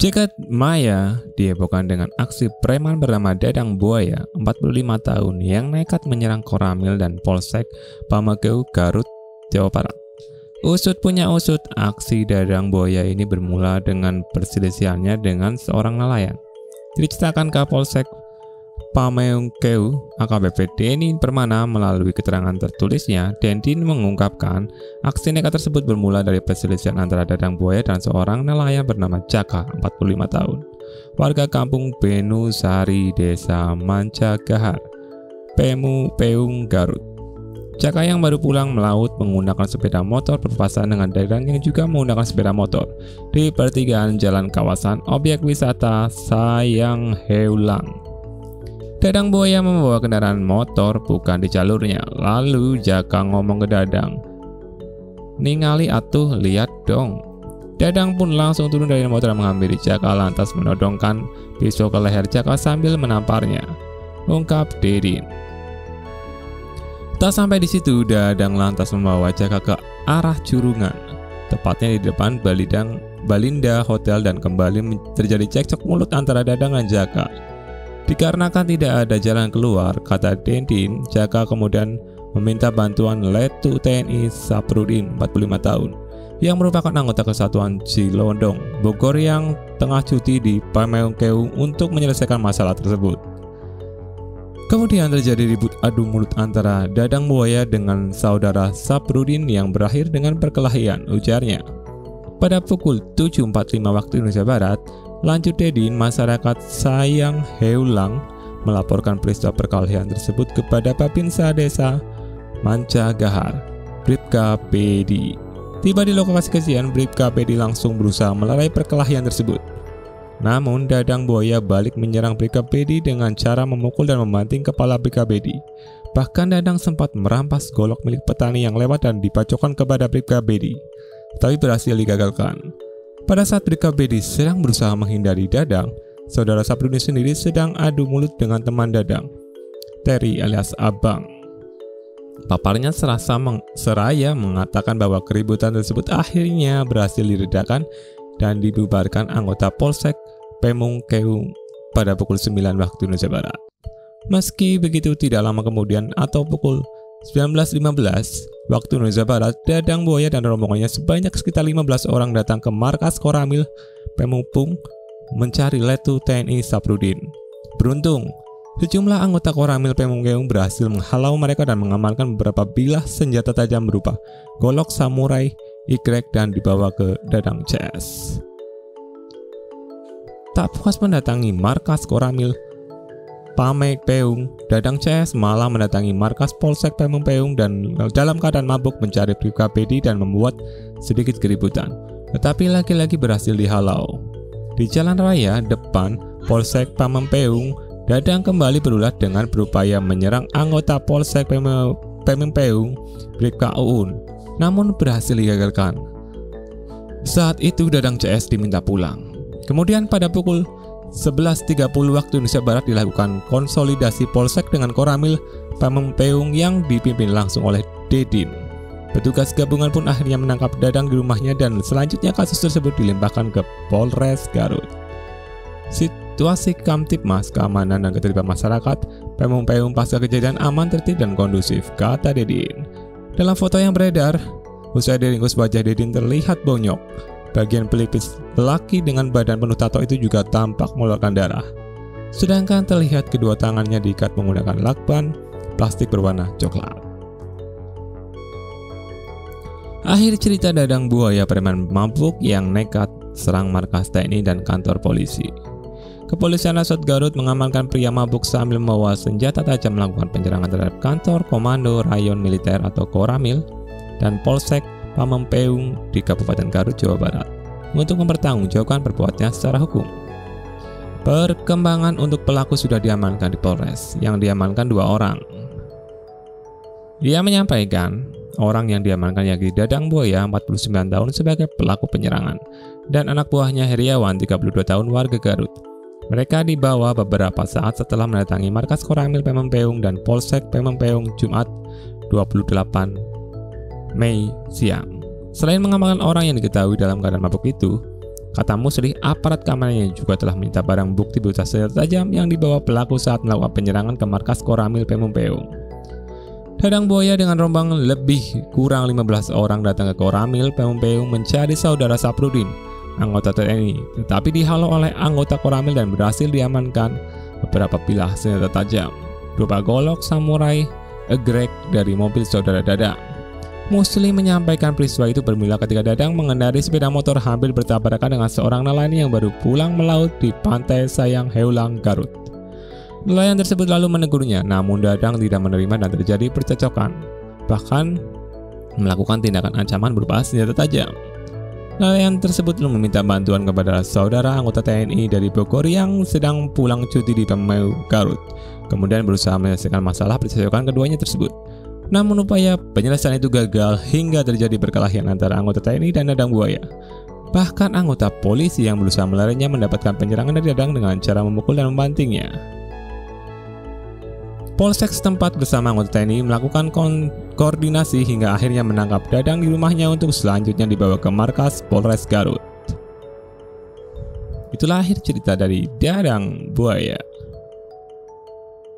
Jagat maya dihebohkan dengan aksi preman bernama Dadang Buaya, 45 tahun, yang nekat menyerang Koramil dan Polsek Pamengpeung, Garut, Jawa Barat. Usut punya usut, aksi Dadang Buaya ini bermula dengan perselisihannya dengan seorang nelayan. Diceritakan Kapolsek Pamengpeung AKBP Denny Permana melalui keterangan tertulisnya. Denny mengungkapkan aksi nekat tersebut bermula dari perselisihan antara Dadang Buaya dan seorang nelayan bernama Jaka, 45 tahun, warga kampung Benusari, Desa Mancagahar, Pamengpeung, Garut. Jaka yang baru pulang melaut menggunakan sepeda motor berpasangan dengan Dadang yang juga menggunakan sepeda motor di pertigaan jalan kawasan objek wisata Sayang Heulang. Dadang Buaya membawa kendaraan motor bukan di jalurnya. Lalu Jaka ngomong ke Dadang, "Ningali atuh, lihat dong." Dadang pun langsung turun dari motor dan menghampiri Jaka, lantas menodongkan pisau ke leher Jaka sambil menamparnya, ungkap Dedin. Tak sampai di situ, Dadang lantas membawa Jaka ke arah Curungan, tepatnya di depan Balinda Hotel, dan kembali terjadi cekcok mulut antara Dadang dan Jaka. Dikarenakan tidak ada jalan keluar, kata Dedin, Jaka kemudian meminta bantuan Letu TNI Saprudin, 45 tahun, yang merupakan anggota Kesatuan Cilodong, Bogor, yang tengah cuti di Pamengpeung untuk menyelesaikan masalah tersebut. Kemudian terjadi ribut adu mulut antara Dadang Buaya dengan saudara Saprudin yang berakhir dengan perkelahian, ujarnya. Pada pukul 7.45 waktu Indonesia Barat, lanjut Dedin, masyarakat Sayang Heulang melaporkan peristiwa perkelahian tersebut kepada Babinsa Desa Mancagahar, Bribka PD. Tiba di lokasi kejadian, Bribka PD langsung berusaha melerai perkelahian tersebut. Namun Dadang Buaya balik menyerang Bribka PD dengan cara memukul dan membanting kepala Bribka PD. Bahkan Dadang sempat merampas golok milik petani yang lewat dan dipacokkan kepada Bribka PD, tapi berhasil digagalkan. Pada saat Bribka PD sedang berusaha menghindari Dadang, saudara Saprudin sendiri sedang adu mulut dengan teman Dadang, Terry alias Abang. Paparnya seraya mengatakan bahwa keributan tersebut akhirnya berhasil diredakan dan dibubarkan anggota Polsek Pamengpeung pada pukul 9 waktu Indonesia Barat. Meski begitu, tidak lama kemudian atau pukul 19.15 waktu Indonesia Barat, Dadang Buaya dan rombongannya sebanyak sekitar 15 orang datang ke markas Koramil Pamengpeung mencari Letu TNI Saprudin. Beruntung, sejumlah anggota Koramil Pamengpeung berhasil menghalau mereka dan mengamankan beberapa bilah senjata tajam berupa golok samurai Y dan dibawa ke Dadang CS. Tak puas mendatangi markas Koramil Pamengpeung, Dadang CS malah mendatangi markas Polsek Pamengpeung dan dalam keadaan mabuk mencari Bribka PD dan membuat sedikit keributan. Tetapi lagi-lagi berhasil dihalau. Di jalan raya depan Polsek Pamengpeung, Dadang kembali berulah dengan berupaya menyerang anggota Polsek Pamengpeung, Bribka Uun, namun berhasil digagalkan. Saat itu Dadang CS diminta pulang. Kemudian pada pukul 11.30 waktu Indonesia Barat dilakukan konsolidasi Polsek dengan Koramil Pamengpeung yang dipimpin langsung oleh Dedin. Petugas gabungan pun akhirnya menangkap Dadang di rumahnya dan selanjutnya kasus tersebut dilimpahkan ke Polres Garut. Situasi Kamtipmas, keamanan dan ketertiban masyarakat Pamengpeung pasca kejadian aman, tertib dan kondusif, kata Dedin. Dalam foto yang beredar, usai diringkus wajah Dedin terlihat bonyok. Bagian pelipis lelaki dengan badan penuh tato itu juga tampak mengeluarkan darah. Sedangkan terlihat kedua tangannya diikat menggunakan lakban plastik berwarna coklat. Akhir cerita Dadang Buaya, preman mabuk yang nekat serang markas TNI dan kantor polisi. Kepolisian Resort Garut mengamankan pria mabuk sambil membawa senjata tajam melakukan penyerangan terhadap kantor Komando Rayon Militer atau Koramil dan Polsek Pamengpeung di Kabupaten Garut, Jawa Barat untuk mempertanggungjawabkan perbuatannya secara hukum. Perkembangan untuk pelaku sudah diamankan di Polres, yang diamankan 2 orang. Dia menyampaikan orang yang diamankan yakni Dadang Buaya, 49 tahun, sebagai pelaku penyerangan, dan anak buahnya Heriawan, 32 tahun, warga Garut. Mereka dibawa beberapa saat setelah mendatangi markas Koramil Pamengpeung dan Polsek Pamengpeung Jumat 28 Mei siang. Selain mengamankan orang yang diketahui dalam keadaan mabuk itu, Kata Musli, aparat keamanannya juga telah menyita barang bukti berupa senjata tajam yang dibawa pelaku saat melakukan penyerangan ke markas Koramil Pemumpheung. Dadang Buaya dengan rombongan lebih kurang 15 orang datang ke Koramil Pemumpheung mencari saudara Saprudin, anggota TNI, tetapi dihalau oleh anggota Koramil dan berhasil diamankan beberapa pilah senjata tajam berupa golok samurai egrek dari mobil saudara Dadang. Musli menyampaikan peristiwa itu bermula ketika Dadang mengendarai sepeda motor hampir bertabrakan dengan seorang nelayan yang baru pulang melaut di pantai Sayang Heulang, Garut. Nelayan tersebut lalu menegurnya, namun Dadang tidak menerima dan terjadi percekcokan, bahkan melakukan tindakan ancaman berupa senjata tajam. Nelayan tersebut lalu meminta bantuan kepada saudara anggota TNI dari Bogor yang sedang pulang cuti di Pemeu, Garut, kemudian berusaha menyelesaikan masalah percekcokan keduanya tersebut. Namun upaya penyelesaian itu gagal hingga terjadi perkelahian antara anggota TNI dan Dadang Buaya. Bahkan anggota polisi yang berusaha melarinya mendapatkan penyerangan dari Dadang dengan cara memukul dan membantingnya. Polsek setempat bersama anggota TNI melakukan koordinasi hingga akhirnya menangkap Dadang di rumahnya untuk selanjutnya dibawa ke markas Polres Garut. Itulah akhir cerita dari Dadang Buaya.